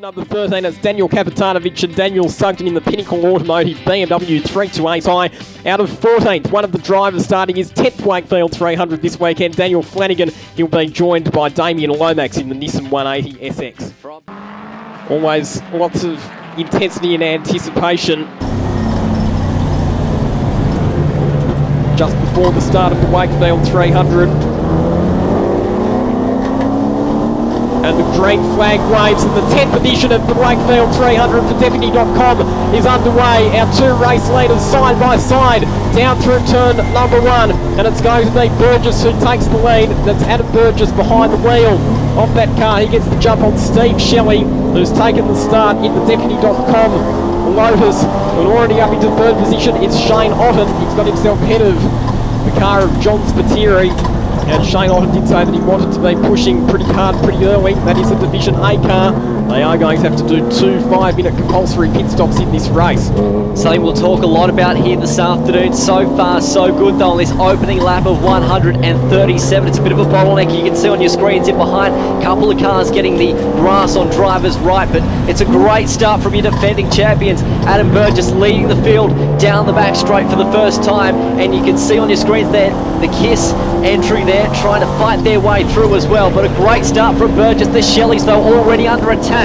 Number 13, it's Daniel Kapitanovic and Daniel Sugden in the Pinnacle Automotive BMW 328i. Out of 14th, one of the drivers starting his 10th Wakefield 300 this weekend, Daniel Flanagan. He'll be joined by Damien Lomax in the Nissan 180SX. Always lots of intensity and anticipation just before the start of the Wakefield 300. And the green flag waves, and the 10th edition of the Wakefield 300 for Deputy.com is underway. Our two race leaders side by side down through turn number 1, and it's going to be Burgess who takes the lead. That's Adam Burgess behind the wheel of that car. He gets the jump on Steve Shelley, who's taken the start in the Deputy.com Lotus, and already up into third position is Shane Otten. He's got himself ahead of the car of John Spiteri. And Shane Otten did say that he wanted to be pushing pretty hard pretty early. That is a Division A car. They are going to have to do 2 5-minute compulsory pit stops in this race. Something we'll talk a lot about here this afternoon. So far, so good though on this opening lap of 137. It's a bit of a bottleneck. You can see on your screens in behind. A couple of cars getting the grass on drivers right, but it's a great start from your defending champions. Adam Burgess leading the field down the back straight for the first time, and you can see on your screens there the KISS entry there, trying to fight their way through as well. But a great start from Burgess. The Shelleys though already under attack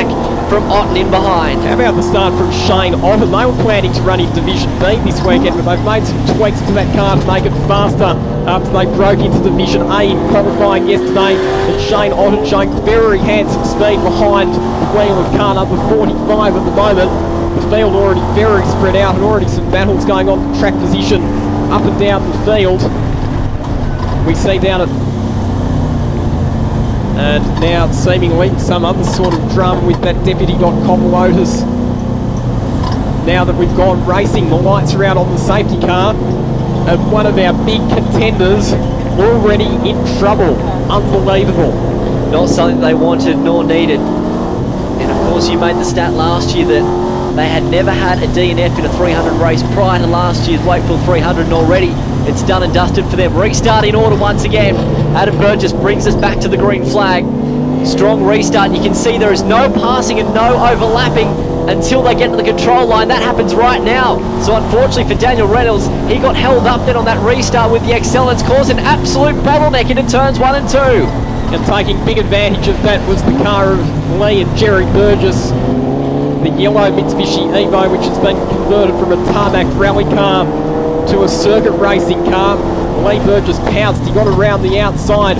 from Otten in behind. How about the start from Shane Otten? They were planning to run in Division B this weekend, but they've made some tweaks to that car to make it faster after they broke into Division A in qualifying yesterday. And Shane Otten showing very handsome speed behind the wheel of car number 45 at the moment. The field already very spread out, and already some battles going on for track position up and down the field. We see down at, and now seemingly some other sort of drum with that Deputy.com Lotus. Now that we've gone racing, the lights are out on the safety car, and one of our big contenders already in trouble. Unbelievable. Not something they wanted nor needed. And of course you made the stat last year that they had never had a DNF in a 300 race prior to last year's Wakefield 300, and already it's done and dusted for them. Restart in order once again. Adam Burgess brings us back to the green flag. Strong restart, and you can see there is no passing and no overlapping until they get to the control line. That happens right now. So unfortunately for Daniel Reynolds, he got held up then on that restart with the Excellence, caused an absolute bottleneck into turns 1 and 2. And taking big advantage of that was the car of Lee and Jerry Burgess, the yellow Mitsubishi Evo, which has been converted from a tarmac rally car to a circuit racing car. Lee Burgess pounced. He got around the outside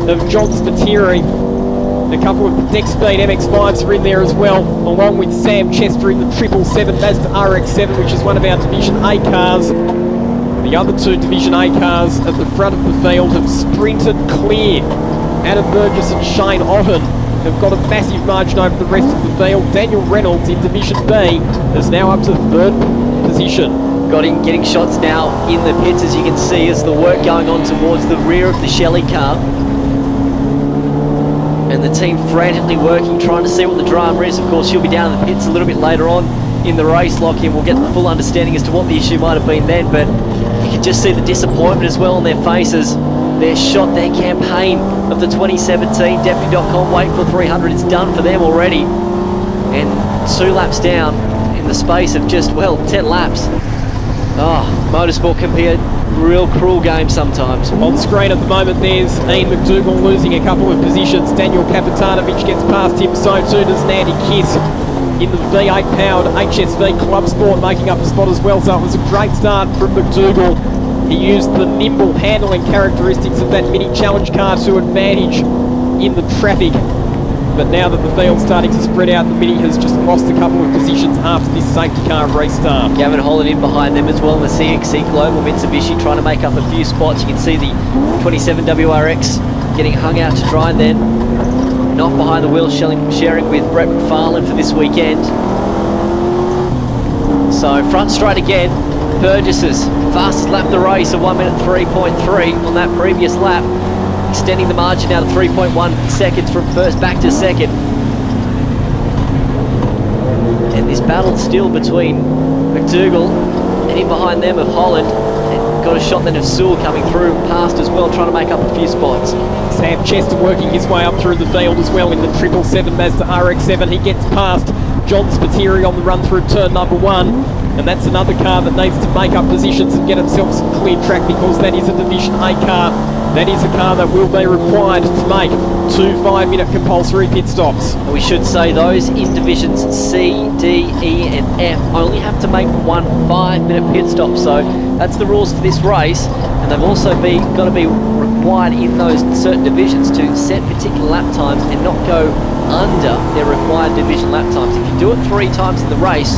of John Spiteri. A couple of Deck Speed MX-5s are in there as well, along with Sam Chester in the 777 Mazda RX-7, which is one of our Division A cars. The other two Division A cars at the front of the field have sprinted clear. Adam Burgess and Shane Otten have got a massive margin over the rest of the field. Daniel Reynolds in Division B is now up to third position. Got him getting shots now in the pits, as you can see, as the work going on towards the rear of the Shelley car. And the team frantically working, trying to see what the drama is. Of course, she'll be down in the pits a little bit later on in the race, Lockie, and we'll get the full understanding as to what the issue might have been then. But you can just see the disappointment as well on their faces. They're shot their campaign of the 2017 Deputy.com Wakefield 300. It's done for them already. And 2 laps down in the space of just, well, 10 laps. Oh, motorsport can be a real cruel game sometimes. On screen at the moment there's Ian McDougall losing a couple of positions. Daniel Kapitanovic gets past him, so too does Nandy Kiss in the V8 powered HSV Club Sport, making up a spot as well. So it was a great start from McDougall He used the nimble handling characteristics of that Mini Challenge car to advantage in the traffic. But now that the field's starting to spread out, the Mini has just lost a couple of positions after this safety car restart. Gavin Holland in behind them as well in the CXC Global Mitsubishi, trying to make up a few spots. You can see the 27 WRX getting hung out to dry then. Not behind the wheel, sharing with Brett McFarlane for this weekend. So front straight again. Burgess's fastest lap of the race, a 1 minute 3.3 on that previous lap, extending the margin now to 3.1 seconds from first back to second. And this battle still between McDougall and in behind them of Holland. And got a shot then of Sewell coming through past as well, trying to make up a few spots. Sam Chester working his way up through the field as well in the 777 Mazda RX-7. He gets past John Spiteri on the run through turn number 1. And that's another car that needs to make up positions and get himself some clear track, because that is a Division A car. That is a car that will be required to make 2 5-minute compulsory pit stops. And we should say those in Divisions C, D, E and F only have to make 1 5-minute pit stop. So that's the rules for this race. And they've also got to be required in those certain divisions to set particular lap times and not go under their required division lap times. If you do it 3 times in the race,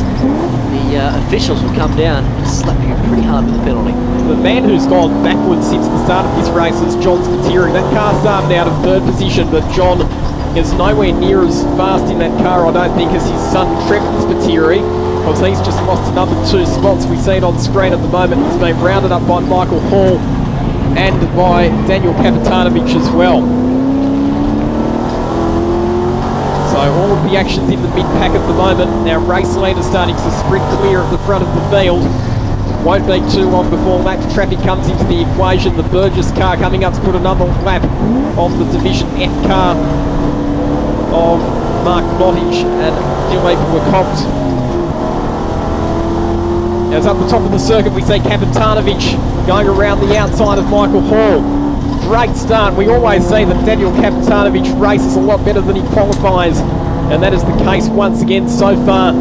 the officials will come down and slap you pretty hard with a penalty. The man who's gone backwards since the start of this race is John Spiteri. That car started out of 3rd position, but John is nowhere near as fast in that car, I don't think, as his son Trevor Spiteri, because he's just lost another 2 spots. We see it on screen at the moment. He's been rounded up by Michael Hall and by Daniel Kapitanovich as well. So all of the action's in the mid-pack at the moment. Now race leaders starting to sprint clear at the front of the field. Won't be too long before lap traffic comes into the equation. The Burgess car coming up to put another lap on the Division F car of Mark Nottage and Philippe Lecompte. As up the top of the circuit we see Kapitanovich going around the outside of Michael Hall. Great start. We always say that Daniel Kapitanovich races a lot better than he qualifies, and that is the case once again so far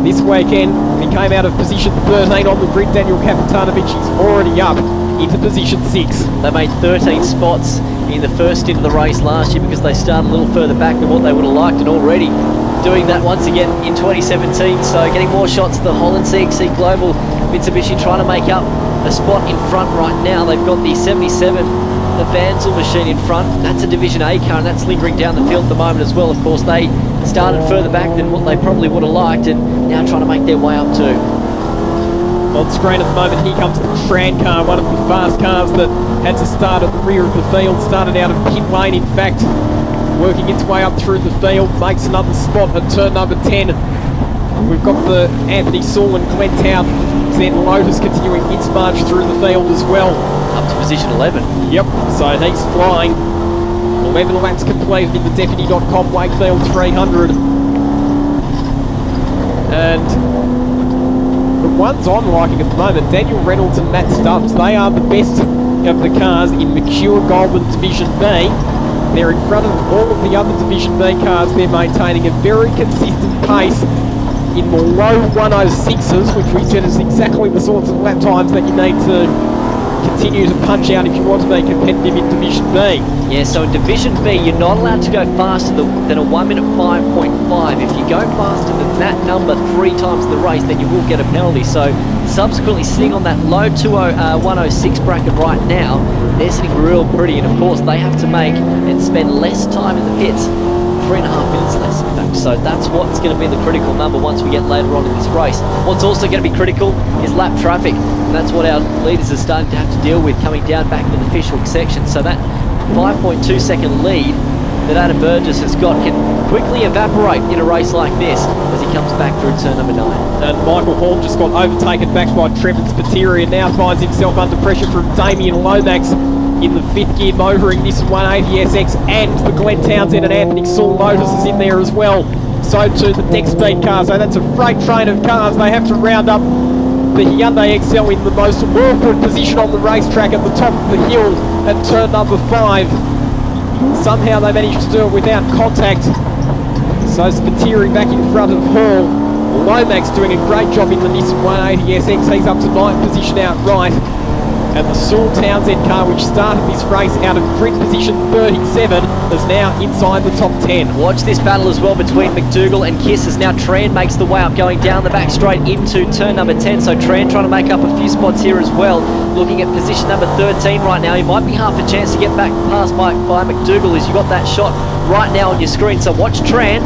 this weekend. He came out of position 13 on the grid. Daniel Kapitanovich is already up into position 6. They made 13 spots in the first stint of the race last year because they started a little further back than what they would have liked, and already doing that once again in 2017. So getting more shots. The Holland CXC Global Mitsubishi trying to make up a spot in front right now. They've got the 77, the Vanzel machine in front. That's a Division A car, and that's lingering down the field at the moment as well. Of course, they started further back than what they probably would have liked, and now trying to make their way up too. On screen at the moment, here comes the Tran car, one of the fast cars that had to start at the rear of the field. Started out of pit lane, in fact, working its way up through the field, makes another spot at turn number 10. We've got the Anthony Saul and Glenn Town Zen Lotus continuing its march through the field as well. Up to position 11. Yep, so he's flying. 11 laps completed in the Deputy.com Wakefield 300. And the ones I'm liking at the moment, Daniel Reynolds and Matt Stubbs, they are the best of the cars in Mercure Goldman Division B. They're in front of all of the other Division B cars. They're maintaining a very consistent pace in the low 106s, which we said is exactly the sorts of lap times that you need to continue to punch out if you want to be competitive in Division B. Yeah, so in Division B, you're not allowed to go faster than a 1 minute 5.5. If you go faster than that number 3 times the race, then you will get a penalty. So subsequently sitting on that low 106 bracket right now, they're sitting real pretty, and of course they have to make and spend less time in the pits. 3.5 minutes less, in fact. So that's what's going to be the critical number once we get later on in this race. What's also going to be critical is lap traffic, and that's what our leaders are starting to have to deal with coming down back into the official section. So that 5.2 second lead that Adam Burgess has got can quickly evaporate in a race like this as he comes back through turn number 9. And Michael Hall just got overtaken back by Trevor Spiteri and now finds himself under pressure from Damien Lomax in the 5th gear motoring Nissan 180SX, and the Glenn Townsend and Anthony Saul Lotus is in there as well. So too the Deck Speed car. So that's a freight train of cars. They have to round up the Hyundai Excel in the most awkward position on the racetrack at the top of the hill at turn number 5. Somehow they managed to do it without contact. So Spiteri back in front of Hall. Lomax doing a great job in the Nissan 180SX. He's up to 9th position outright. And the Saul Townsend car, which started this race out of grid position 37, is now inside the top 10. Watch this battle as well between McDougall and Kiss as now Tran makes the way up, going down the back straight into turn number 10. So Tran trying to make up a few spots here as well. Looking at position number 13 right now. He might be half a chance to get back past by McDougall as you got that shot right now on your screen. So watch Tran.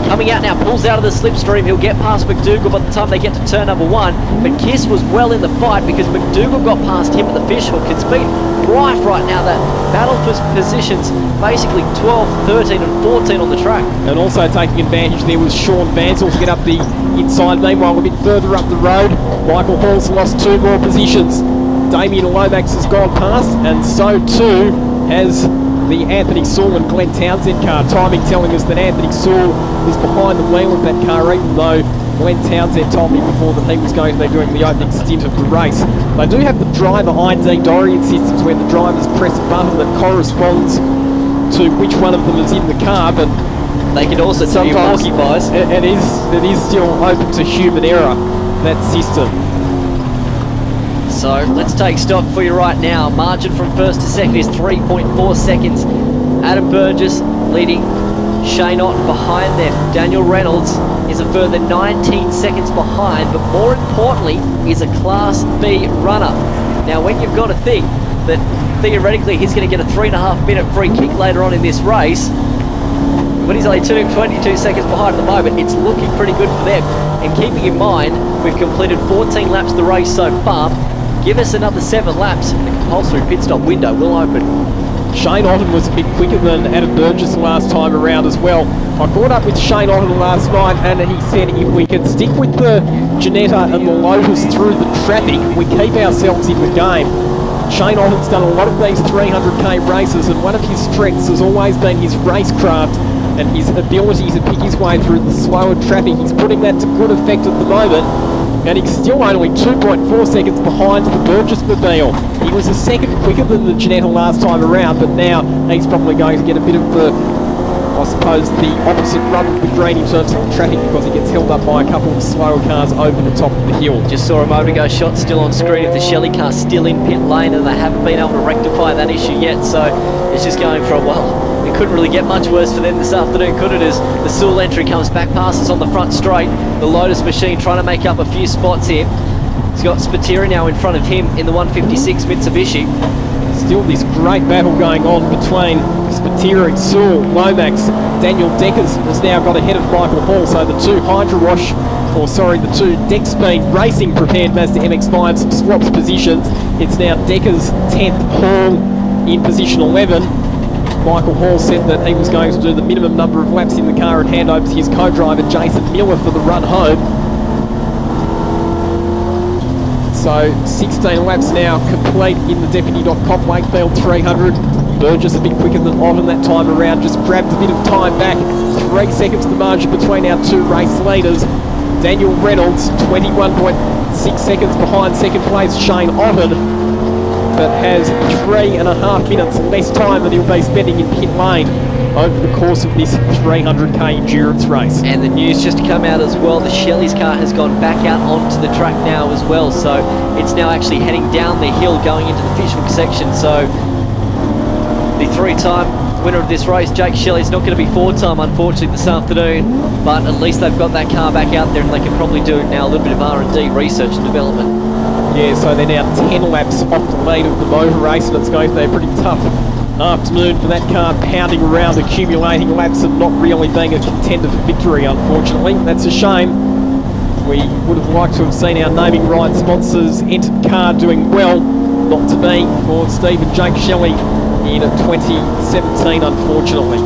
Coming out now, pulls out of the slipstream. He'll get past McDougall by the time they get to turn number 1. But Kiss was well in the fight because McDougall got past him at the fishhook. It's been rife right now, that battle for positions, basically 12, 13 and 14 on the track. And also taking advantage there was Sean Vansel to get up the inside. Meanwhile, a bit further up the road, Michael Hall's lost 2 more positions. Damien Lomax has gone past, and so too has the Anthony Saul and Glenn Townsend car. Timing telling us that Anthony Saul was behind the wheel of that car, even though Glenn Townsend told me before that he was going to be doing the opening stint of the race. They do have the driver ID Dorian systems where the drivers press a button that corresponds to which one of them is in the car, but they can also tell you walkie buys. It is still open to human error, that system. So let's take stock for you right now. Margin from first to second is 3.4 seconds. Adam Burgess leading Shane Otten behind them. Daniel Reynolds is a further 19 seconds behind, but more importantly, is a Class B runner. Now, when you've got to think that theoretically he's going to get a 3.5 minute free kick later on in this race, but he's only 22 seconds behind at the moment, it's looking pretty good for them. And keeping in mind, we've completed 14 laps of the race so far. Give us another 7 laps, the compulsory pit stop window will open. Shane Otten was a bit quicker than Adam Burgess the last time around as well. I caught up with Shane Otten last night, and he said if we could stick with the Ginetta and the Lotus through the traffic, we keep ourselves in the game. Shane Otten's done a lot of these 300k races, and one of his strengths has always been his racecraft and his ability to pick his way through the slower traffic. He's putting that to good effect at the moment, and he's still only 2.4 seconds behind the Burgess mobile. He was a second quicker than the Ginetta last time around, but now he's probably going to get a bit of the, I suppose, the opposite run of the green in terms of the traffic, because he gets held up by a couple of slower cars over the top of the hill. Just saw a moment ago, shot still on screen of the Shelley car still in pit lane, and they haven't been able to rectify that issue yet, so it's just going for a while. It couldn't really get much worse for them this afternoon, could it, as the Sewell entry comes back past us on the front straight. The Lotus machine trying to make up a few spots here. He's got Spiteri now in front of him in the 156 Mitsubishi. Still this great battle going on between Spiteri, Sewell, Lomax. Daniel Deckers has now got ahead of Michael Hall, so the two the two Deck Speed Racing prepared Mazda MX-5s swaps positions. It's now Deckers 10th, Hall in position 11. Michael Hall said that he was going to do the minimum number of laps in the car and hand over to his co-driver Jason Miller for the run home. So 16 laps now complete in the Deputy.com Wakefield 300. Burgess a bit quicker than Otten that time around, just grabbed a bit of time back. 3 seconds the margin between our two race leaders. Daniel Reynolds 21.6 seconds behind second place Shane Otten, but has 3.5 minutes less time than he'll be spending in pit lane over the course of this 300k endurance race. And the news just come out as well, the Shelley's car has gone back out onto the track now as well, so it's now actually heading down the hill going into the fishhook section. So the 3-time winner of this race, Jake Shelley's not going to be 4-time unfortunately this afternoon, but at least they've got that car back out there and they can probably do now a little bit of R&D, research and development. Yeah, so they're now 10 laps off the lead of the motor race, and it's going to be a pretty tough afternoon for that car, pounding around, accumulating laps and not really being a contender for victory, unfortunately. That's a shame. We would have liked to have seen our naming rights sponsors entered car doing well. Not to be for Steve and Jake Shelley in 2017, unfortunately.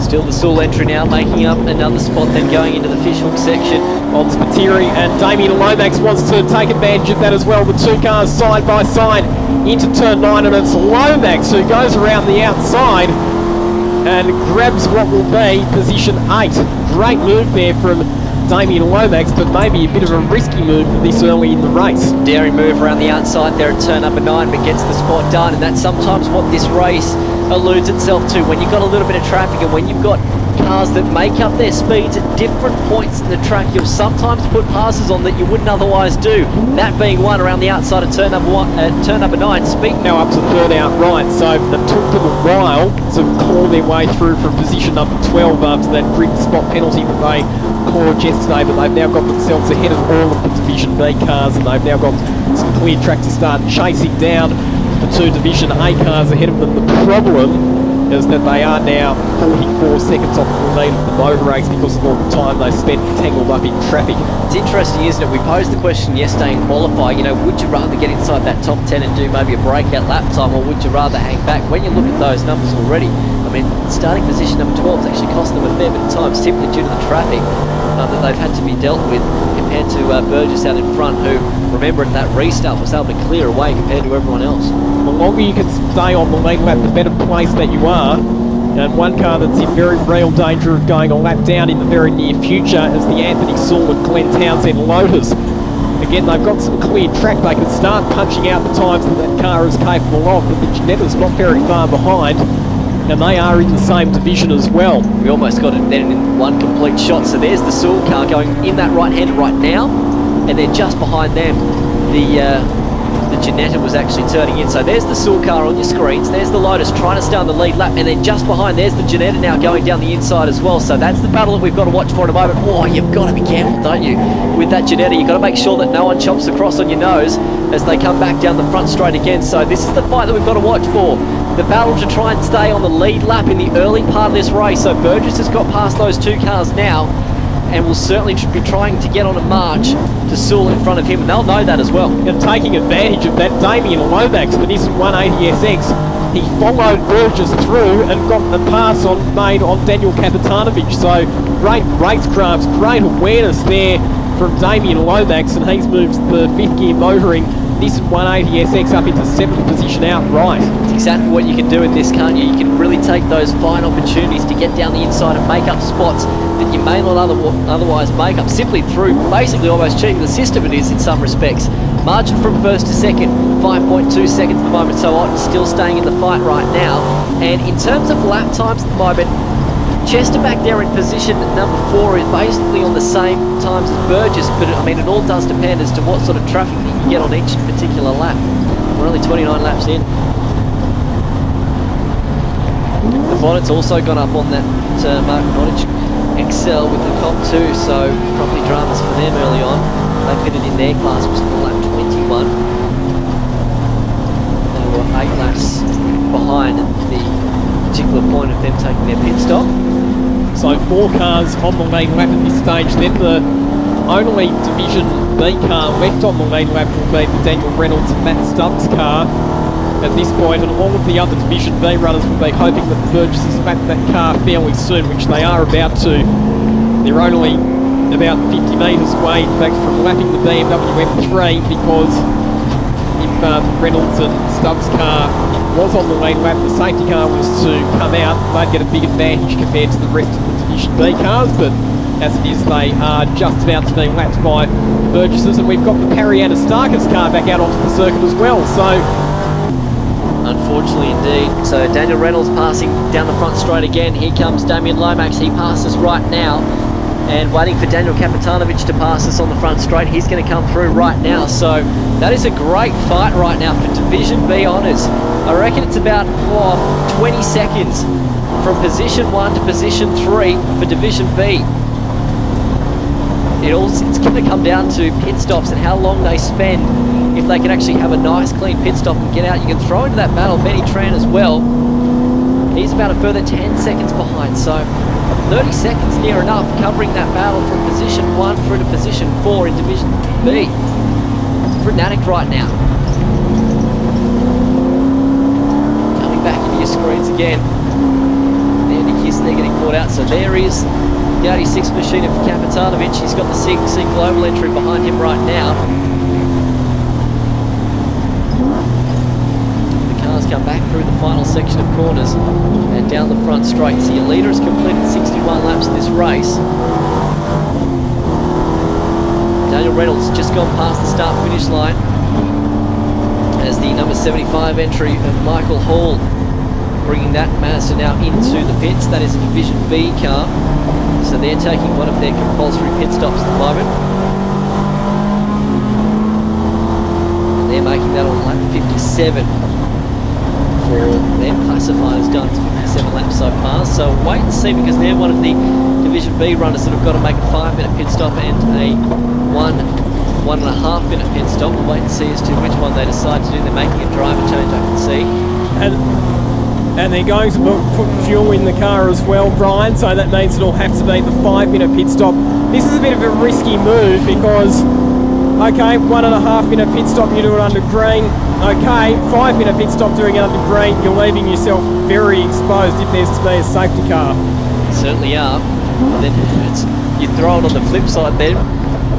Still the Sewell entry now, making up another spot, then going into the fishhook section. On Spiteri, and Damien Lomax wants to take advantage of that as well. The two cars side by side into turn 9, and it's Lomax who goes around the outside and grabs what will be position 8. Great move there from Damien Lomax, but maybe a bit of a risky move for this early in the race. Daring move around the outside there at turn number 9, but gets the spot done, and that's sometimes what this race alludes itself to. When you've got a little bit of traffic and when you've got cars that make up their speeds at different points in the track, you'll sometimes put passes on that you wouldn't otherwise do. That being one around the outside of turn number 9. Speaking now up to third outright, so it took them a while to claw their way through from position number 12 after that grid spot penalty that they clawed yesterday, but they've now got themselves ahead of all of the Division B cars, and they've now got some clear track to start chasing down the 2 Division A cars ahead of them. The problem is that they are now 44 seconds off the lead of the motor race because of all the time they spent tangled up in traffic. It's interesting, isn't it? We posed the question yesterday in qualifying, would you rather get inside that top 10 and do maybe a breakout lap time, or would you rather hang back? When you look at those numbers already, I mean, starting position number 12 has actually cost them a fair bit of time simply due to the traffic that they've had to be dealt with compared to Burgess out in front, who, remember, at that restart was able to clear away compared to everyone else. The longer you can stay on the lead lap, the better place that you are. And one car that's in very real danger of going a lap down in the very near future is the Anthony Saul and Glenn Townsend Lotus. Again, they've got some clear track. They can start punching out the times that car is capable of, but the Ginetta's not very far behind, and they are in the same division as well. We almost got it then in one complete shot. So there's the Saul car going in that right-hander right now, and then just behind them, the Ginetta was actually turning in. So there's the Saul car on your screens, there's the Lotus trying to stay on the lead lap, and then just behind there's the Ginetta now going down the inside as well. So that's the battle that we've got to watch for in a moment. Oh, you've got to be careful, don't you, with that Ginetta. You've got to make sure that no one chops across on your nose as they come back down the front straight again. So this is the fight that we've got to watch for. The battle to try and stay on the lead lap in the early part of this race. So Burgess has got past those 2 cars now, and will certainly be trying to get on a march to Sewell in front of him, and they'll know that as well. And taking advantage of that, Damien Lomax, the Nissan 180SX, he followed Burgess through and got the pass made on Daniel Kapitanovic. So great racecraft, great awareness there from Damien Lomax, and he's moved the 5th gear motoring Nissan 180SX up into 7th position outright. It's exactly what you can do in this, can't you? You can really take those fine opportunities to get down the inside and make up spots that you may not otherwise make up, simply through basically almost cheating the system. It is in some respects. Margin from first to second, 5.2 seconds at the moment, so Otten still staying in the fight right now. And in terms of lap times at the moment, Chester back there in position number 4 is basically on the same times as Burgess, but I mean, it all does depend as to what sort of traffic that you get on each particular lap. We're only 29 laps in. The bonnet's also gone up on that Mark Nottage XL with the Comp 2, so probably dramas for them early on. They fitted in their class, was for lap 21. They were 8 laps behind at the particular point of them taking their pit stop. So 4 cars on the lead lap at this stage. Then the only Division B car left on the lead lap will be the Daniel Reynolds and Matt Stubbs car at this point, and all of the other Division B runners will be hoping that the Burgesses lap that car fairly soon, which they are about to. They're only about 50 metres away, in fact, from lapping the BMW M3, because if Reynolds and Stubbs' car was on the lead lap, the safety car was to come out, they'd get a big advantage compared to the rest of the Division B cars, but as it is, they are just about to be lapped by the Burgesses, and we've got the Pariana Starkers car back out onto the circuit as well, so... Unfortunately indeed. So Daniel Reynolds passing down the front straight again. Here comes Damien Lomax, he passes right now, and waiting for Daniel Kapitanovic to pass us on the front straight. He's going to come through right now, so that is a great fight right now for Division B honours. I reckon it's about 20 seconds from position 1 to position 3 for Division B. It's going to come down to pit stops and how long they spend. If they can actually have a nice clean pit stop and get out, you can throw into that battle Benny Tran as well. He's about a further 10 seconds behind, so 30 seconds near enough covering that battle from position 1 through to position 4 in Division B. Frenetic right now. Coming back into your screens again. Andy Kiss, they're getting caught out, so there is the 86 machine of Kapitanovic. He's got the CXC Global entry behind him right now. Come back through the final section of corners and down the front straight. So your leader has completed 61 laps of this race. Daniel Reynolds just gone past the start finish line as the number 75 entry of Michael Hall bringing that Mazda now into the pits. That is a Division B car. So they're taking one of their compulsory pit stops at the moment. And they're making that on lap 57 for their classified has done 57 laps so far. So wait and see, because they're one of the Division B runners that have got to make a 5-minute pit stop and a 1.5 minute pit stop. We'll wait and see as to which one they decide to do. They're making a driver change, I can see. And they're going to put fuel in the car as well, Brian, so that means it'll have to be the 5-minute pit stop. This is a bit of a risky move because, okay, 1.5 minute pit stop, you do it under green. Okay, 5-minute pit stop doing it under green, you're leaving yourself very exposed if there's to be a safety car. Certainly are. And then you throw it on the flip side then.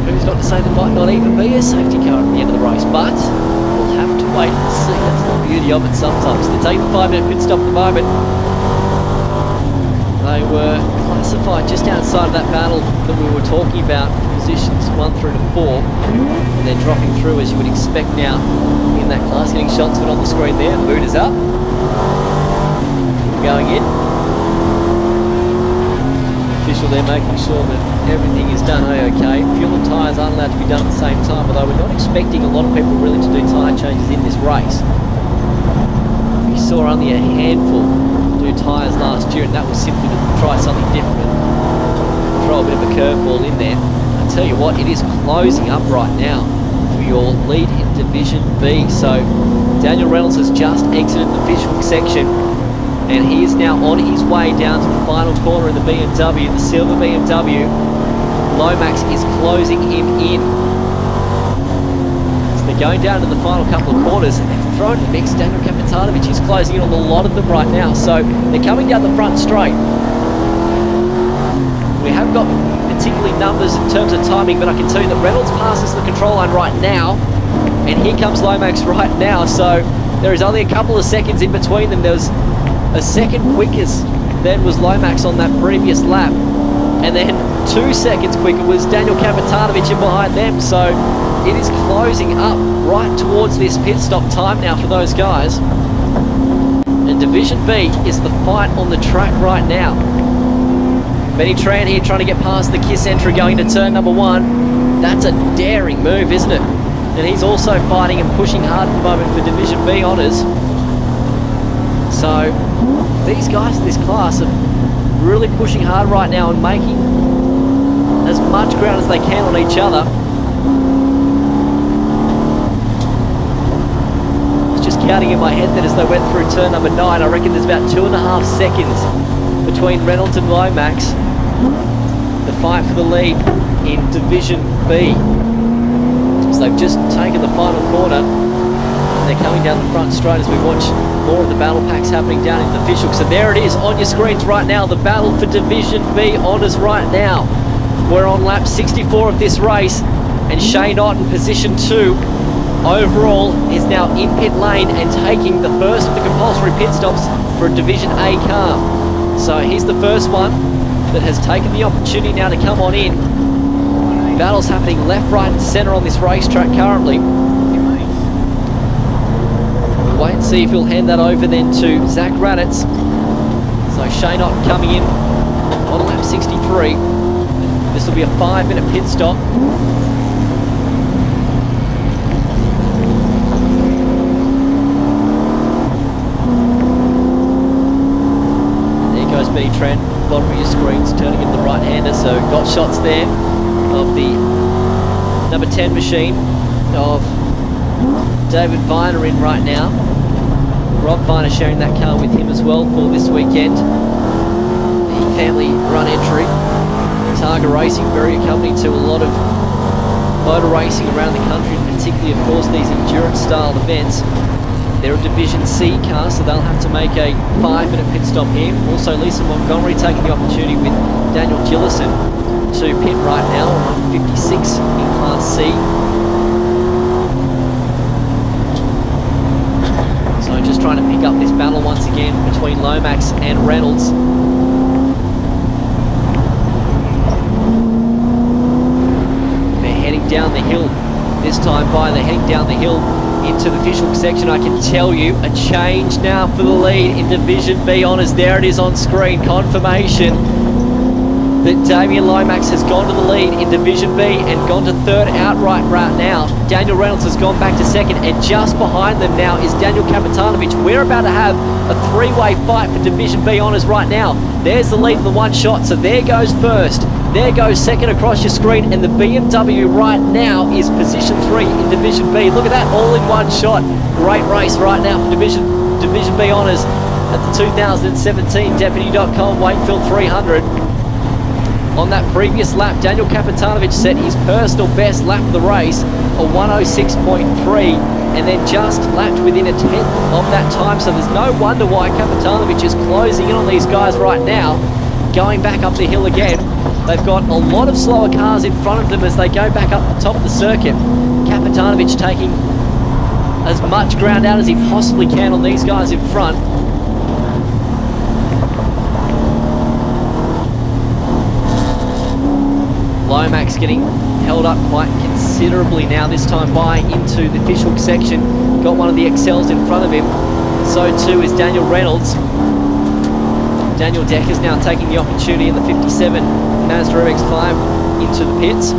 Who's not to say there might not even be a safety car at the end of the race, but we'll have to wait and see. That's the beauty of it sometimes. They're taking the 5-minute pit stop at the moment. They were classified just outside of that battle that we were talking about, positions 1 through to 4. And they're dropping through as you would expect now in that class. Getting shots put on the screen there. Boot is up. Going in. Official there making sure that everything is done okay. Fuel and tyres aren't allowed to be done at the same time, although we're not expecting a lot of people really to do tyre changes in this race. We saw only a handful do tyres last year, and that was simply to try something different and throw a bit of a curveball in there. I tell you what, it is closing up right now for your lead in Division B. So Daniel Reynolds has just exited the visual section, and he is now on his way down to the final corner in the BMW, the silver BMW. Lomax is closing him in. So they're going down to the final couple of corners, and they've thrown the mix. Daniel Kapitanovic is closing in on a lot of them right now. So they're coming down the front straight. We have got particularly numbers in terms of timing, but I can tell you that Reynolds passes the control line right now, and here comes Lomax right now. So there is only a couple of seconds in between them. There was a second quickest than was Lomax on that previous lap, and then 2 seconds quicker was Daniel Kapitanovic in behind them. So it is closing up right towards this pit stop time now for those guys. And Division B is the fight on the track right now. Benny Tran here trying to get past the Kiss entry going to turn number 1. That's a daring move, isn't it? And he's also fighting and pushing hard at the moment for Division B honours. So these guys in this class are really pushing hard right now and making as much ground as they can on each other. I was just counting in my head that as they went through turn number 9, I reckon there's about 2.5 seconds between Reynolds and Lomax. The fight for the lead in Division B. So they've just taken the final corner. They're coming down the front straight as we watch more of the battle packs happening down in the visual. So there it is on your screens right now, the battle for Division B honours right now. We're on lap 64 of this race, and Shane Ott in position 2 overall is now in pit lane and taking the first of the compulsory pit stops for a Division A car. So he's the first one that has taken the opportunity now to come on in. Battles happening left, right and centre on this racetrack currently. Wait and see if he'll hand that over then to Zach Raditz. So Shane Ott coming in on lap 63. This will be a 5-minute pit stop. And there goes Benny Tran, bottom of your screens, turning into the right-hander. So got shots there of the number 10 machine of David Viner in right now. Rob Viner sharing that car with him as well for this weekend. The family run entry. Targa Racing, very accompanied to a lot of motor racing around the country, and particularly, of course, these endurance style events. They're a Division C car, so they'll have to make a 5-minute pit stop here. Also, Lisa Montgomery taking the opportunity with Daniel Gillison to pit right now on 56 in Class C. So just trying to pick up this battle once again between Lomax and Reynolds. They're heading down the hill this time by. They're heading down the hill into the official section. I can tell you a change now for the lead in Division B Honours. There it is on screen, confirmation that Damien Lomax has gone to the lead in Division B and gone to third outright right now. Daniel Reynolds has gone back to second, and just behind them now is Daniel Kapitanovic. We're about to have a three-way fight for Division B Honours right now. There's the lead in the one shot, so there goes first. There goes second across your screen, and the BMW right now is position 3 in Division B. Look at that, all in one shot. Great race right now for Division B Honours at the 2017 Deputy.com Wakefield 300. On that previous lap, Daniel Kapitanovic set his personal best lap of the race, a 106.3, and then just lapped within a tenth of that time. So there's no wonder why Kapitanovic is closing in on these guys right now, going back up the hill again. They've got a lot of slower cars in front of them as they go back up the top of the circuit. Kapitanovic taking as much ground out as he possibly can on these guys in front. Lomax getting held up quite considerably now, this time by into the official section. Got one of the XLs in front of him. So too is Daniel Reynolds. Daniel Decker's now taking the opportunity in the 57 Mazda MX-5 into the pits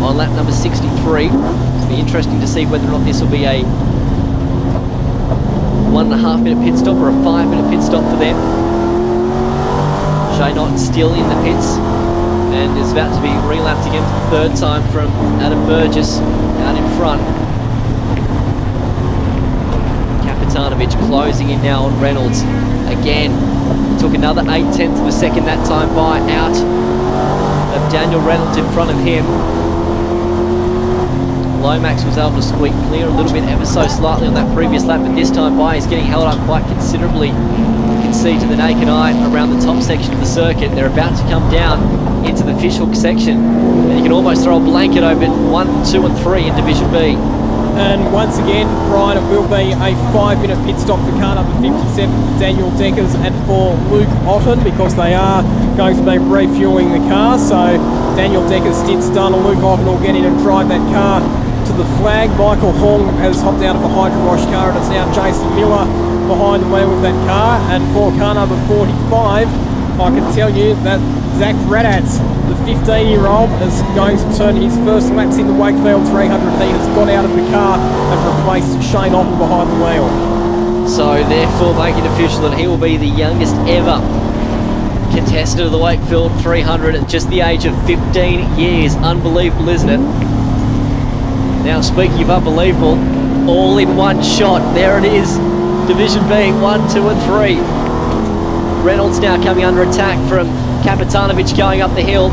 on lap number 63. It'll be interesting to see whether or not this will be a 1.5 minute pit stop or a 5 minute pit stop for them. Shane Otten still in the pits and is about to be relapped again for the third time from Adam Burgess out in front. Kapitanovic closing in now on Reynolds. Again, took another 0.8 of a second that time by out of Daniel Reynolds in front of him. Lomax was able to squeak clear a little bit ever so slightly on that previous lap, but this time by he's getting held up quite considerably. You can see to the naked eye around the top section of the circuit. They're about to come down into the official section, and you can almost throw a blanket over 1, 2 and 3 in Division B. And once again, Brian, it will be a 5-minute pit stop for car number 57 for Daniel Deckers and for Luke Otten, because they are going to be refueling the car. So Daniel Deckers' stint's done, and Luke Otten will get in and drive that car to the flag. Michael Hong has hopped out of the Hydro Wash car, and it's now Jason Miller behind the wheel of that car. And for car number 45, I can tell you that Zach Radatz, the 15-year-old, is going to turn his first laps in the Wakefield 300. He has got out of the car and replaced Shane Otten behind the wheel. So therefore making official that he will be the youngest ever contestant of the Wakefield 300 at just the age of 15 years. Unbelievable, isn't it? Now, speaking of unbelievable, all in one shot. There it is. Division B, 1, 2 and 3. Reynolds now coming under attack from Kapitanovic going up the hill.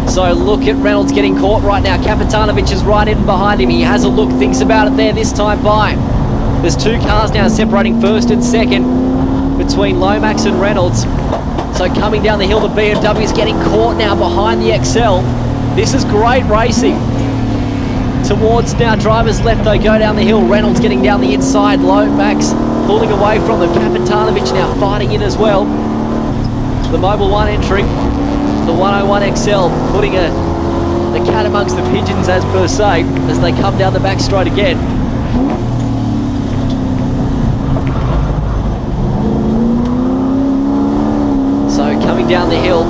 So look at Reynolds getting caught right now. Kapitanovic is right in behind him. He has a look, thinks about it there this time by. There's two cars now separating first and second between Lomax and Reynolds. So coming down the hill, the BMW is getting caught now behind the XL. This is great racing. Towards now driver's left, they go down the hill. Reynolds getting down the inside. Lomax pulling away from them. Kapitanovic now fighting in as well. The Mobil 1 entry, the 101 XL, putting the cat amongst the pigeons, as per se, as they come down the back straight again. So coming down the hill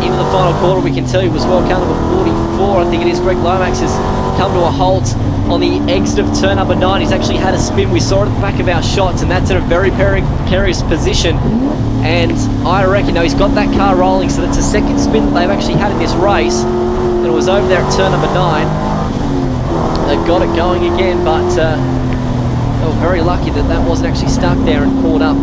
into the final quarter, we can tell you as well, car number 44, I think it is, Greg Lomax, has come to a halt on the exit of turn number 9. He's actually had a spin. We saw it at the back of our shots, and that's in a very precarious position. And I reckon, he's got that car rolling, so that's the second spin that they've actually had in this race. And it was over there at turn number 9. They've got it going again, but they were very lucky that that wasn't actually stuck there and caught up.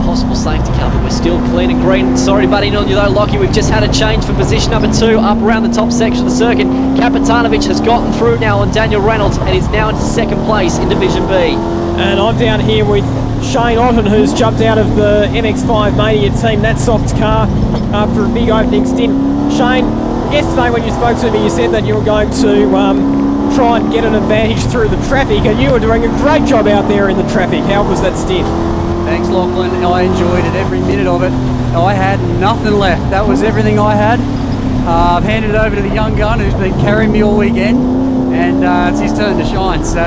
Possible safety car, but we're still clean and green. Sorry to butt in on you though, Lockie. We've just had a change for position number 2 up around the top section of the circuit. Kapitanovic has gotten through now on Daniel Reynolds and is now into second place in Division B. And I'm down here with Shane Otten, who's jumped out of the MX-5 Mania team, that soft car, after a big opening stint. Shane, yesterday when you spoke to me, you said that you were going to try and get an advantage through the traffic, and you were doing a great job out there in the traffic. How was that stint? Thanks, Lachlan. I enjoyed it, every minute of it. I had nothing left. That was everything I had. I've handed it over to the young gun who's been carrying me all weekend, and it's his turn to shine. So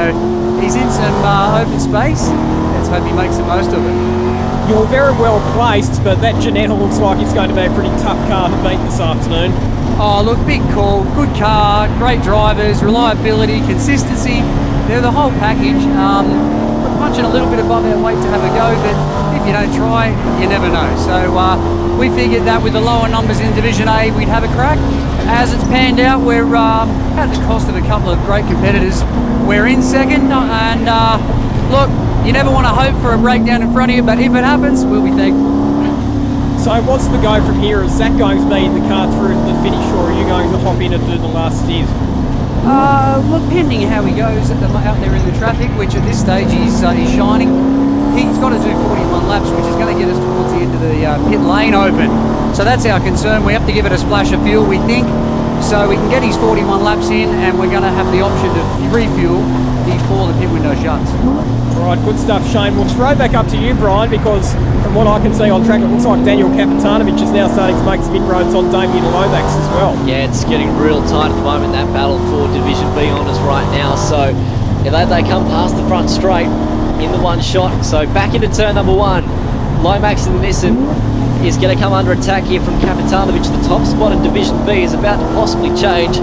he's in some open space. Let's hope he makes the most of it. You're very well placed, but that Ginetta looks like it's going to be a pretty tough car to beat this afternoon. Oh, look, big call, good car, great drivers, reliability, consistency. They're the whole package. We're punching a little bit above our weight to have a go, but if you don't try, you never know. So we figured that with the lower numbers in Division A, we'd have a crack. As it's panned out, we're at the cost of a couple of great competitors. We're in second, and look, you never want to hope for a breakdown in front of you, but if it happens, we'll be thankful. So what's the go from here? Is Zach going to be in the car through to the finish, or are you going to hop in and do the last stint? Look, pending how he goes out there in the traffic, which at this stage he's shining. He's got to do 41 laps, which is going to get us towards the end of the pit lane open. So that's our concern. We have to give it a splash of fuel, we think, so we can get his 41 laps in, and we're going to have the option to refuel before the pit window shuts. All right, good stuff, Shane. We'll throw back up to you, Brian, because from what I can see on track, it looks like Daniel Kapitanovic is now starting to make some inroads on Damien Lomax as well. Yeah, it's getting real tight at the moment, that battle for Division B honours right now. So yeah, they come past the front straight in the one shot. So back into turn number one. Lomax in the Nissan is going to come under attack here from Kapitanovic. The top spot in Division B is about to possibly change.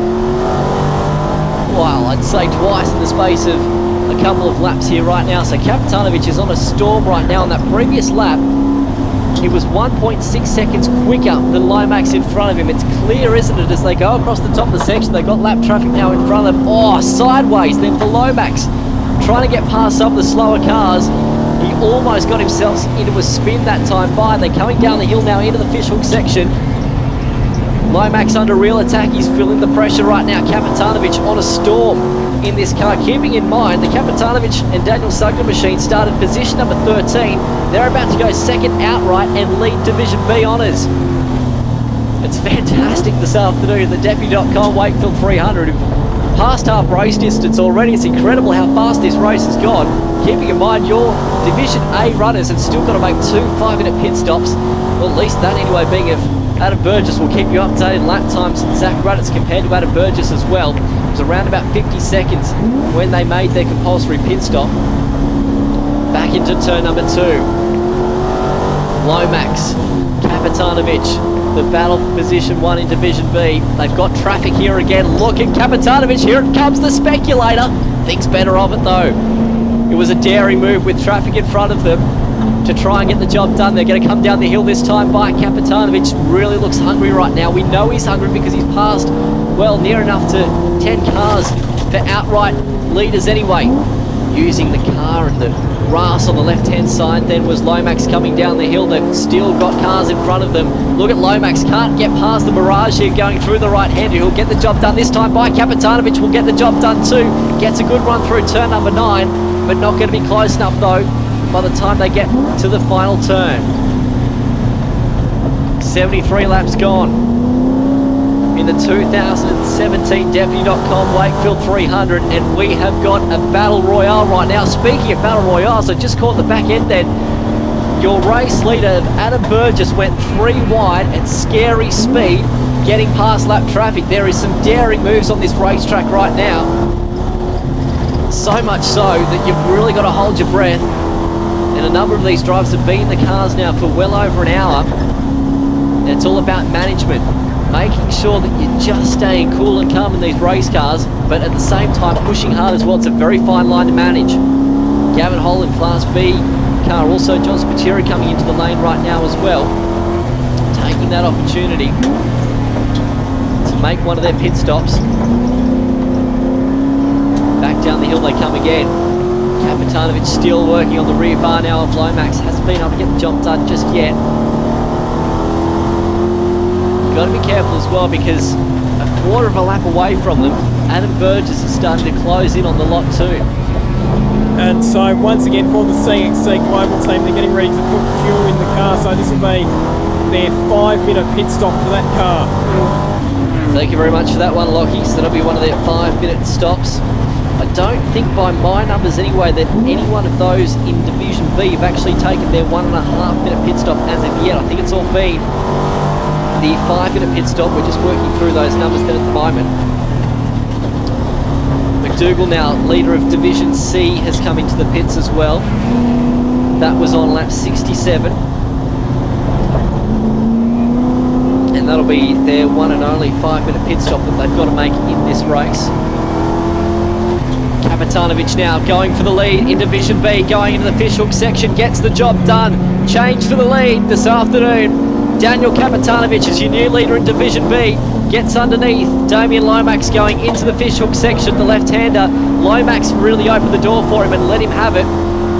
Well, I'd say twice in the space of a couple of laps here right now. So Kapitanovic is on a storm right now. On that previous lap, he was 1.6 seconds quicker than Lomax in front of him. It's clear, isn't it, as they go across the top of the section. They've got lap traffic now in front of them. Oh, sideways then for Lomax, trying to get past some of the slower cars. He almost got himself into a spin that time by. They're coming down the hill now into the fishhook section. Lomax under real attack. He's feeling the pressure right now. Kapitanovic on a storm in this car. Keeping in mind, the Kapitanovic and Daniel Sugden machine started position number 13. They're about to go second outright and lead Division B honours. It's fantastic this afternoon. The Deputy.com Wakefield 300, past half race distance already. It's incredible how fast this race has gone. Keeping in mind, your Division A runners have still got to make 2 5-minute pit stops. Well, at least that anyway, being if Adam Burgess will keep you updated lap times. Zach Rudditz compared to Adam Burgess as well. It was around about 50 seconds when they made their compulsory pit stop. Back into turn number 2. Lomax, Kapitanovic, the battle for position 1 in Division B. They've got traffic here again. Look at Kapitanovic. Here it comes, the speculator. Thinks better of it though. It was a daring move with traffic in front of them to try and get the job done. They're going to come down the hill this time by Kapitanovic. Really looks hungry right now. We know he's hungry because he's passed, well, near enough to 10 cars for outright leaders anyway. Using the car and the grass on the left-hand side then was Lomax coming down the hill. They've still got cars in front of them. Look at Lomax, can't get past the barrage here going through the right-hander. He'll get the job done this time by Kapitanovic. Will get the job done too. Gets a good run through turn number 9, but not going to be close enough though by the time they get to the final turn. 73 laps gone in the 2017 Deputy.com Wakefield 300, and we have got a battle royale right now. Speaking of battle royales, I just caught the back end then. Your race leader, Adam Burgess, went 3 wide at scary speed, getting past lap traffic. There is some daring moves on this racetrack right now. So much so that you've really got to hold your breath. And a number of these drivers have been in the cars now for well over an hour. And it's all about management. Making sure that you're just staying cool and calm in these race cars, but at the same time pushing hard as well. It's a very fine line to manage. Gavin Hole in Class B car, also John Spiteri coming into the lane right now as well, taking that opportunity to make one of their pit stops. Back down the hill they come again. Kapitanovic still working on the rear bar now of Lomax. Hasn't been able to get the job done just yet. Got to be careful as well because a quarter of a lap away from them, Adam Burgess is starting to close in on the lot too. And so once again for the CXC Global team, they're getting ready to put fuel in the car, so this will be their 5-minute pit stop for that car. Thank you very much for that one, Lockie. So that'll be one of their 5-minute stops. I don't think by my numbers anyway that any one of those in Division B have actually taken their 1.5-minute pit stop as of yet. I think it's all been the 5-minute pit stop. We're just working through those numbers then at the moment. McDougall now, leader of Division C, has come into the pits as well. That was on lap 67. And that'll be their one and only 5-minute pit stop that they've got to make in this race. Kapitanovic now going for the lead in Division B, going into the fishhook section, gets the job done. Change for the lead this afternoon. Daniel Kapitanovic is your new leader in Division B. Gets underneath. Damien Lomax going into the fishhook section, the left-hander. Lomax really opened the door for him and let him have it.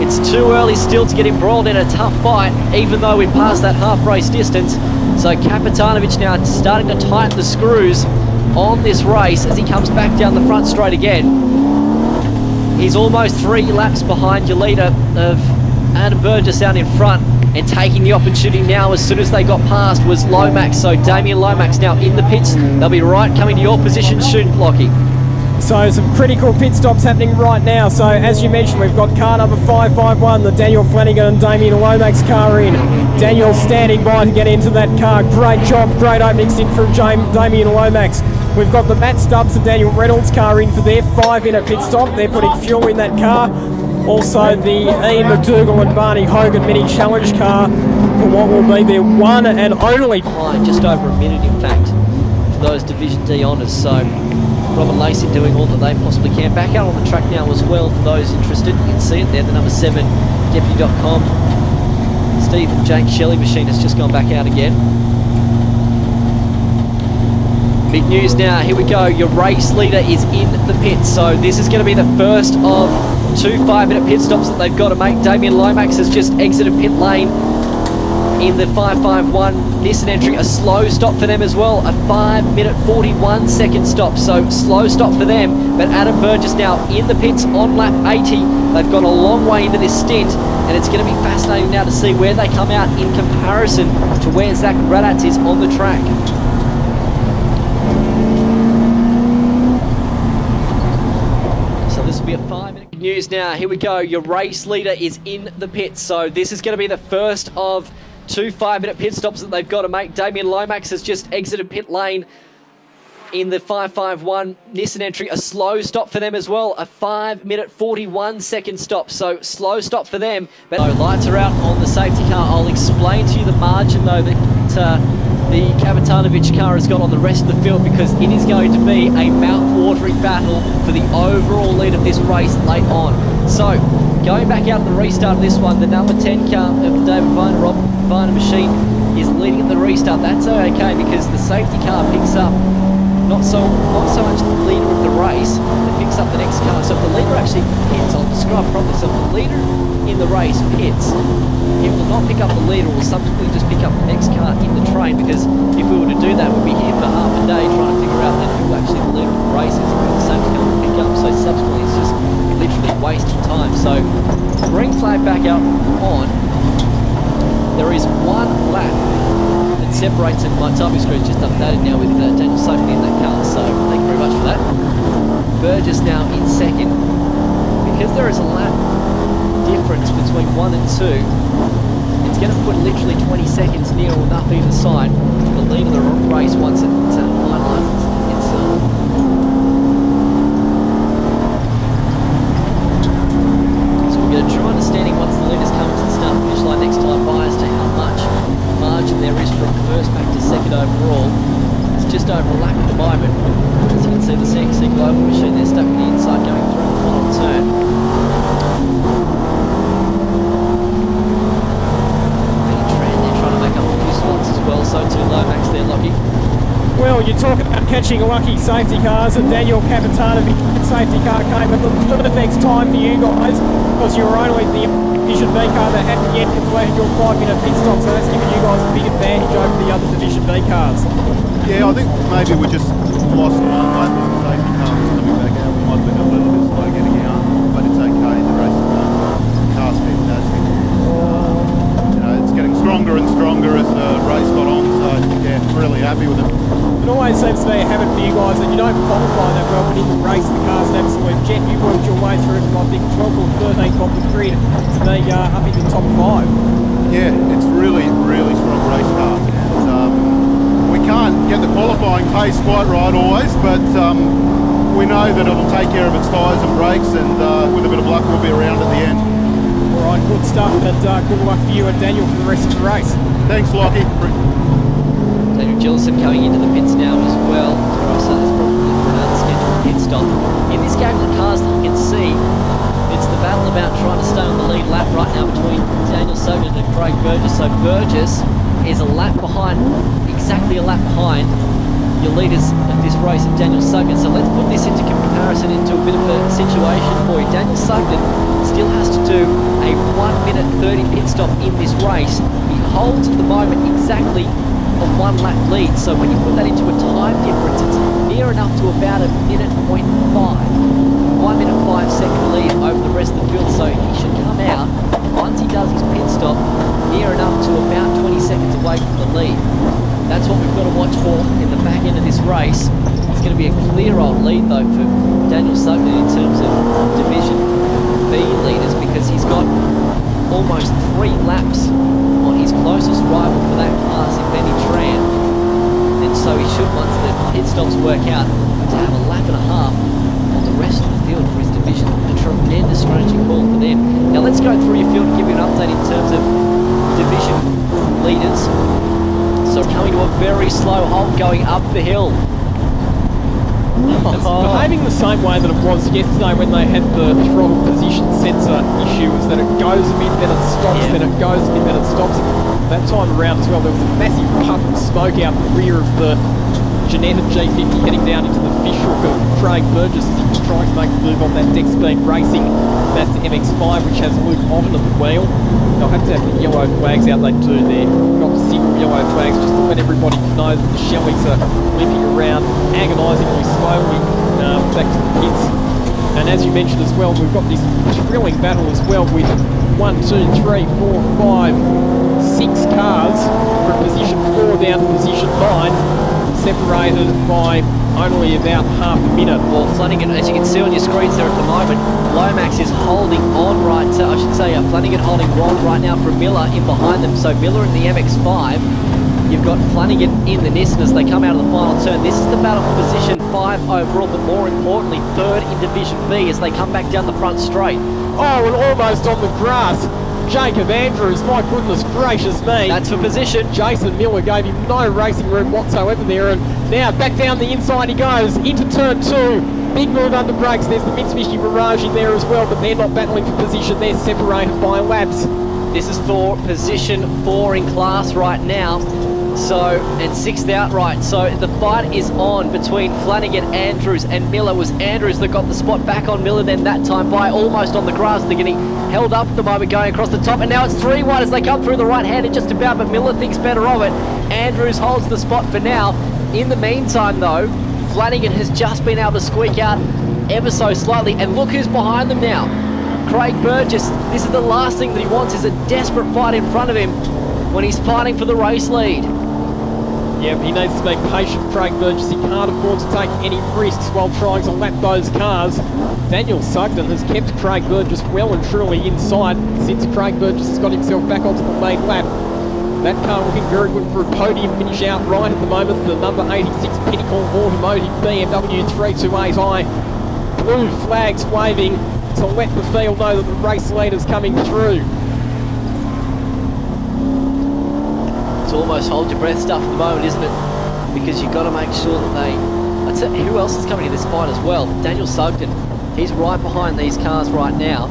It's too early still to get embroiled in a tough fight, even though we've passed that half-race distance. So Kapitanovic now starting to tighten the screws on this race as he comes back down the front straight again. He's almost 3 laps behind your leader of Adam Burgess out in front, and taking the opportunity now as soon as they got past was Lomax. So Damien Lomax now in the pits. They'll be right coming to your position soon, Lockie. So some critical pit stops happening right now. So as you mentioned, we've got car number 551, the Daniel Flanagan and Damien Lomax car in. Daniel standing by to get into that car. Great job, great opening stint from Damien Lomax. We've got the Matt Stubbs and Daniel Reynolds car in for their 5-minute pit stop. They're putting fuel in that car. Also the Ian McDougall and Barney Hogan mini challenge car for what will be their one and only. Just over a minute, in fact, for those Division D honours. So Robert Lacey doing all that they possibly can. Back out on the track now as well for those interested. You can see it there, the number 7 Deputy.com. Steve and Jake Shelley machine has just gone back out again. Big news now, here we go. Your race leader is in the pits. So this is going to be the first of 2 5-minute pit stops that they've got to make. Damien Lomax has just exited pit lane in the 551 Nissan entry. A slow stop for them as well, a 5-minute 41-second stop. So slow stop for them, but Adam Burgess now in the pits on lap 80. They've got a long way into this stint, and it's going to be fascinating now to see where they come out in comparison to where Zach Radatz is on the track. This will be a 5-minute news now. Here we go. Your race leader is in the pits. So this is going to be the first of 2 5-minute pit stops that they've got to make. Damien Lomax has just exited pit lane in the 551 Nissan entry. A slow stop for them as well. A 5-minute 41-second stop. So slow stop for them. But lights are out on the safety car. I'll explain to you the margin though that the Kapitanovic car has got on the rest of the field, because it is going to be a mouth-watering battle for the overall lead of this race late on. So, going back out at the restart of this one, the number 10 car of the David Viner, Rob Viner machine is leading at the restart. That's okay, because the safety car picks up not so much the leader of the race, it picks up the next car. So if the leader actually pits, I'll describe properly. So if the leader in the race pits, it will not pick up the leader, it will subsequently just pick up the next car in the train, because if we were to do that, we'd be here for half a day trying to figure out then who actually the leader of the race is and who the safety car will pick up. So subsequently it's just literally wasting time. So green flag back out on. There is 1 lap that separates them. My timing screen's just updated now with Daniel safely in that car, so thank you very much for that. Burgess now in second. Because there is a lap difference between 1 and 2, it's going to put literally 20 seconds near or enough either side to the lead of the race once it finalises itself. So we'll get a true understanding once the leaders come to the start and finish line next time by as to how much margin there is from first back to second overall. It's just over a lap at the moment. As you can see, the CXC Global machine there stuck on the inside going through the final turn. So too Lomax there, Lockie. Well, you talk about catching lucky safety cars, and Daniel Kapitanovic safety car came at the perfect time for you guys, because you were only the Division B car that hadn't yet completed your 5-minute pit stop, so that's giving you guys a big advantage over the other Division B cars. Yeah, I think maybe we just lost one lap as the safety car was coming back out. We might have been a little bit slow getting out, but it's okay. The race car's fantastic. It's getting stronger and stronger as the race got on, so yeah, really happy with it. It always seems to be a habit for you guys that you don't qualify that well, but in the race the car's an absolute jet. You worked your way through from I think 12th or 13th off the grid to be up in the top 5. Yeah, it's really strong race car. And, we can't get the qualifying pace quite right always, but we know that it'll take care of its tyres and brakes, and with a bit of luck, we'll be around at the end. All right, good stuff, and good luck for you and Daniel for the rest of the race. Thanks, Lockie. Daniel Gillison coming into the pits now as well. So there's probably for an unscheduled pit stop. In this game of the cars that you can see, it's the battle about trying to stay on the lead lap right now between Daniel Sugden and Craig Burgess. So Burgess is a lap behind, exactly a lap behind your leaders of this race of Daniel Sugden. So let's put this into comparison, into a bit of a situation for you. Daniel Sugden still has to do a 1 minute 30 pit stop in this race. He holds at the moment exactly a 1 lap lead. So when you put that into a time difference, it's near enough to about a minute 0.5. 1 minute 5 second lead over the rest of the field. So he should come out, once he does his pit stop, near enough to about 20 seconds away from the lead. That's what we've got to watch for in the back end of this race. It's going to be a clear old lead though for Daniel Sugden in terms of Division B leaders, because he's got almost 3 laps on his closest rival for that class in Benny Tran. And so he should, once the pit stops work out, to have a lap and a half on the rest of the field for his division. A tremendous strategy call for them. Now let's go through your field and give you an update in terms of division leaders. So coming to a very slow halt going up the hill. It's behaving the same way that it was yesterday when they had the throttle position sensor issue, is that it goes a bit, then it stops, then it goes a bit, then it stops. That time around as well, there was a massive puff of smoke out the rear of the Ginetta G50 heading down into the fishhook of Craig Burgess as he was trying to make a move on that Deck Speed Racing. That's the MX-5, which has Luke Otten at the wheel. They'll have to have the yellow flags out, they do there. Got the single yellow flags just to let everybody know that the Shellys are limping around agonisingly slowly back to the pits. And as you mentioned as well, we've got this thrilling battle as well with 1, 2, 3, 4, 5, 6 cars from position 4 down to position 9, separated by only about half a minute. Well, Flanagan, as you can see on your screens there at the moment, Lomax is holding on right, I should say Flanagan holding on right now from Miller in behind them. So Miller in the MX-5, you've got Flanagan in the Nissan as they come out of the final turn. This is the battle for position 5 overall, but more importantly, 3rd in Division B as they come back down the front straight. Oh, and almost on the grass, Jacob Andrews, my goodness gracious me. That's for position. Jason Miller gave him no racing room whatsoever there, and now back down the inside he goes, into turn 2. Big move under brakes, there's the Mitsubishi Mirage in there as well, but they're not battling for position, they're separated by laps. This is for position 4 in class right now. So, and 6th outright. So the fight is on between Flanagan, Andrews and Miller. It was Andrews that got the spot back on Miller then that time by almost on the grass. They're getting held up at the moment going across the top, and now it's 3 wide as they come through the right-handed just about, but Miller thinks better of it. Andrews holds the spot for now. In the meantime though, Flanagan has just been able to squeak out ever so slightly, and look who's behind them now. Craig Burgess. This is the last thing that he wants, is a desperate fight in front of him when he's fighting for the race lead. Yeah, he needs to be patient, Craig Burgess. He can't afford to take any risks while trying to lap those cars. Daniel Sugden has kept Craig Burgess well and truly inside since Craig Burgess has got himself back onto the main lap. That car looking very good for a podium finish outright at the moment. The number 86 Pinnacle Automotive BMW 328i. Blue flags waving to let the field know that the race leader's coming through. It's almost hold your breath stuff at the moment, isn't it? Because you've got to make sure that they... I'd say, who else is coming in this fight as well? Daniel Sugden. He's right behind these cars right now.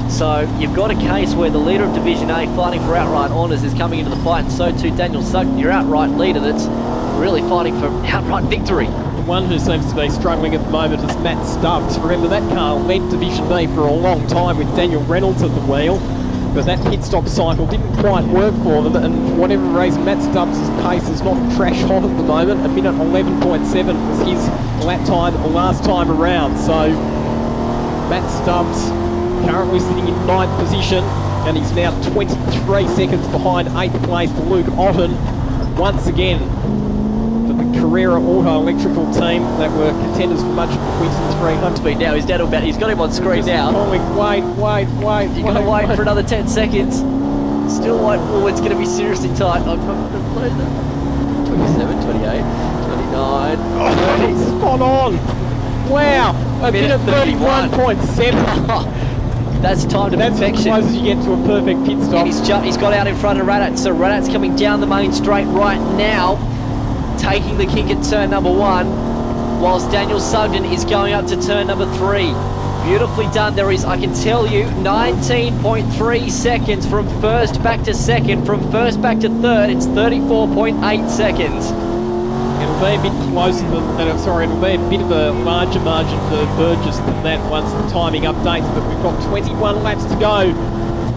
So you've got a case where the leader of Division A fighting for outright honours is coming into the fight, and so too Daniel Sugden, your outright leader that's really fighting for outright victory. The one who seems to be struggling at the moment is Matt Stubbs. Remember, that car led Division B for a long time with Daniel Reynolds at the wheel. But that pit stop cycle didn't quite work for them, and for whatever reason, Matt Stubbs' pace is not trash hot at the moment. A minute 11.7 was his lap time the last time around. So Matt Stubbs currently sitting in 9th position, and he's now 23 seconds behind 8th place Luke Otten. Once again, for the Carrera Auto Electrical team that were contenders for much of the Winston 300. Now he's down about, he's got him on screen now. Wait. You've got to wait for another 10 seconds. Still wait. Oh, it's going to be seriously tight. I'm not going to play that. 27, 28, 29, 30. Spot on. Wow, a minute 31. 31.7. That's time to That's as perfection. close as you get to a perfect pit stop. He's got out in front of Radat, so Radat's coming down the main straight right now, taking the kick at turn number 1, whilst Daniel Sugden is going up to turn number 3. Beautifully done. There is, I can tell you, 19.3 seconds from first back to second. From first back to third, it's 34.8 seconds. It'll be a bit closer than it'll be a bit of a larger margin for Burgess than that once the timing updates, but we've got 21 laps to go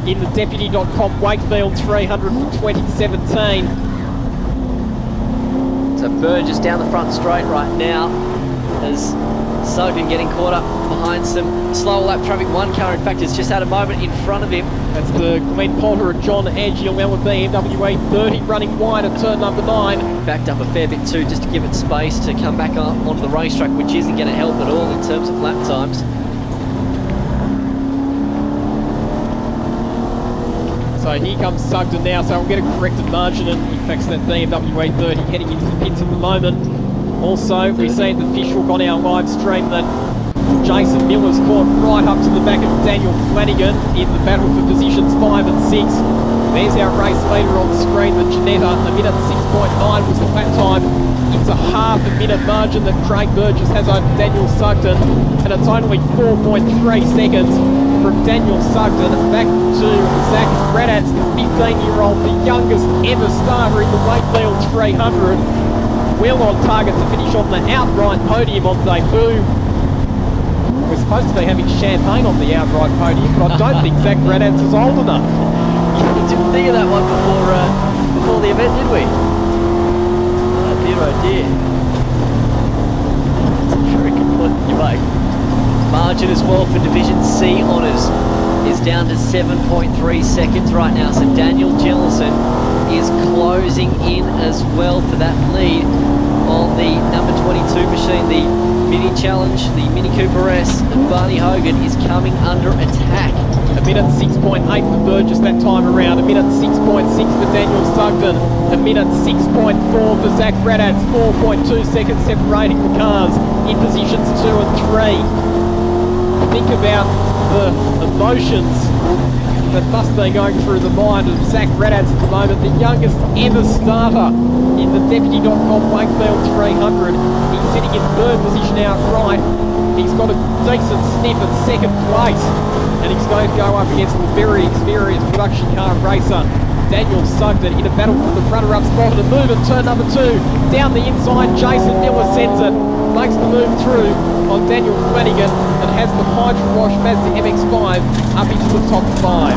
in the Deputy.com Wakefield 300 for 2017. So Burgess down the front straight right now, as Sugden getting caught up behind some slow lap traffic. One car, in fact, has just had a moment in front of him. That's the Glenn Potter and John Angiolella BMW 30 running wide at turn number 9. Backed up a fair bit too, just to give it space to come back up onto the racetrack, which isn't going to help at all in terms of lap times. So here comes Sugden now, so we'll get a corrected margin, and in fact that BMW 30 heading into the pits at the moment. Also, we see at the fishhook on our live stream that Jason Miller's caught right up to the back of Daniel Flanagan in the battle for positions 5 and 6. There's our race leader on the screen, the Janetta. A minute 6.9 was the lap time. It's a half a minute margin that Craig Burgess has over Daniel Sugden, and it's only 4.3 seconds from Daniel Sugden back to Zach Radatz, the 15-year-old, the youngest ever starter in the Wakefield 300. Well on target to finish on the outright podium on debut. We're supposed to be having champagne on the outright podium, but I don't think Zach Radatz is old enough. We didn't think of that one before the event, did we? Oh dear. That's a very good point you make. Margin as well for Division C honours is down to 7.3 seconds right now, so Daniel Jellison is closing in as well for that lead on the number 22 machine, the Mini Challenge, the Mini Cooper S. Barney Hogan is coming under attack. A minute 6.8 for Burgess that time around. A minute 6.6 for Daniel Sugden. A minute 6.4 for Zach Radatz. 4.2 seconds separating the cars in positions 2 and 3. Think about the emotions that must be going through the mind of Zach Radatz at the moment, the youngest ever starter in the Deputy.com Wakefield 300. He's sitting in third position outright. He's got a decent sniff at second place, and he's going to go up against the very experienced production car racer Daniel Sugden in a battle for the runner-up spot. And a move at turn number 2 down the inside. Jason Miller sends it, makes the move through on Daniel Flanagan, and has the Hydro Wash Mazda MX-5 up into the top 5.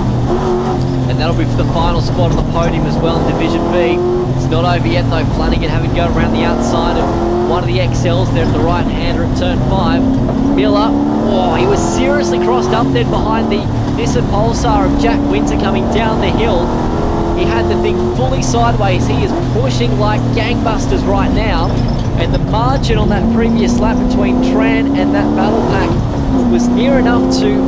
And that'll be for the final spot on the podium as well in Division B. It's not over yet though. Flanagan having to go around the outside of one of the XLs there at the right-hander at turn 5. Miller, he was seriously crossed up then behind the Nissan Pulsar of Jack Winter coming down the hill. He had the thing fully sideways. He is pushing like gangbusters right now. And the margin on that previous lap between Tran and that battle pack was near enough to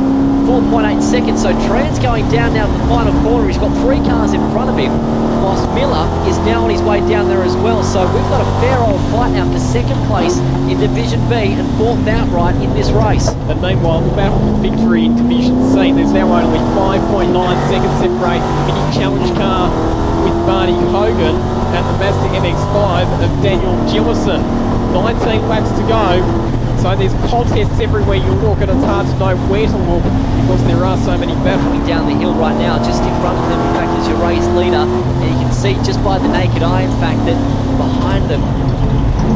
4.8 seconds. So Tran's going down now to the final corner. He's got 3 cars in front of him, whilst Miller is now on his way down there as well. So we've got a fair old fight now for second place in Division B and 4th outright in this race. And meanwhile, the battle for victory in Division C, there's now only 5.9 seconds separating the Mini Challenge car with Barney Hogan and the Mazda MX-5 of Daniel Jellison. 19 laps to go, so there's contests everywhere you look, and it's hard to know where to look because there are so many battles. Coming down the hill right now, just in front of them, in fact, is your race leader, and you can see just by the naked eye, in fact, that behind them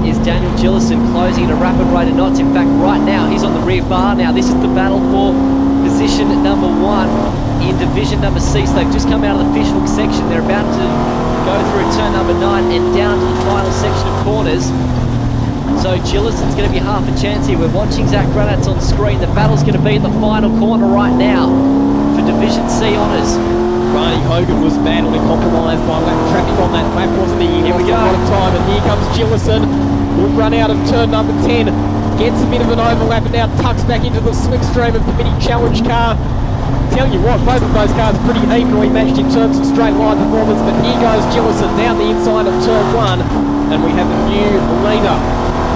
is Daniel Jellison closing at a rapid rate of knots. In fact, right now, he's on the rear bar now. This is the battle for position number 1 in Division number C. So they've just come out of the fishhook section. They're about to go through turn number 9 and down to the final section of corners. So Jellison's going to be half a chance here. We're watching Zach Radatz on screen. The battle's going to be at the final corner right now for Division C honours. Barney Hogan was badly compromised by lap traffic on that lap, wasn't he? Here we go. A lot of time, and here comes Jellison. Will run out of turn number 10. Gets a bit of an overlap and now tucks back into the slipstream of the Mini Challenge car. Tell you what, both of those cars are pretty evenly matched in terms of straight line performance, but here goes Jellison down the inside of turn 1, and we have a new leader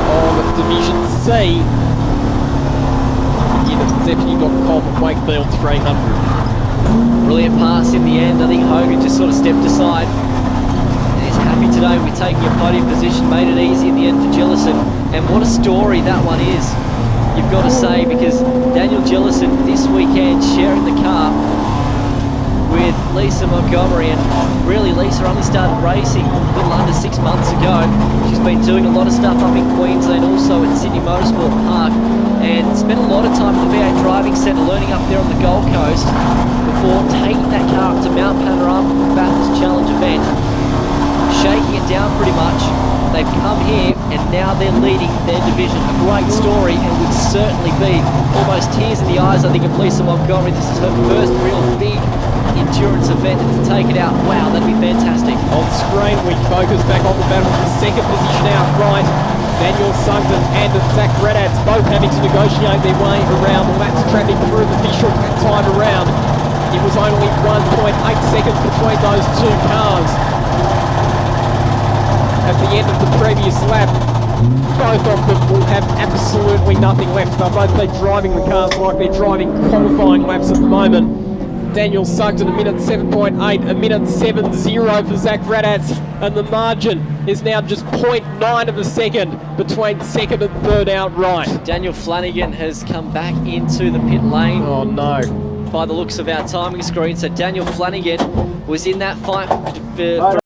of Division C racesafety.com at Wakefield 300. Brilliant pass in the end. I think Hogan just sort of stepped aside. And he's happy today with taking a podium position, made it easy in the end for Gillison. And what a story that one is, you've got to say, because Daniel Gillison this weekend sharing the car with Lisa Montgomery, and really Lisa only started racing a little under 6 months ago. She's been doing a lot of stuff up in Queensland, also at Sydney Motorsport Park, and spent a lot of time at the V8 Driving Centre learning up there on the Gold Coast before taking that car up to Mount Panorama for the Bathurst Challenge event, shaking it down pretty much. They've come here and now they're leading their division. A great story, and would certainly be almost tears in the eyes, I think, of Lisa Montgomery. This is her first real big endurance event, and to take it out, wow, that'd be fantastic. On screen, we focus back on the battle for second position outright. Daniel Sugden and Zach Redatz both having to negotiate their way around the laps traffic through the official time around. It was only 1.8 seconds between those two cars. At the end of the previous lap, both of them will have absolutely nothing left. They'll both be driving the cars like they're driving qualifying laps at the moment. Daniel Sugden, a minute 7.8, a minute 7.0 for Zach Radatz, and the margin is now just 0.9 of a second between second and third outright. Daniel Flanagan has come back into the pit lane. Oh no. By the looks of our timing screen, so Daniel Flanagan was in that fight for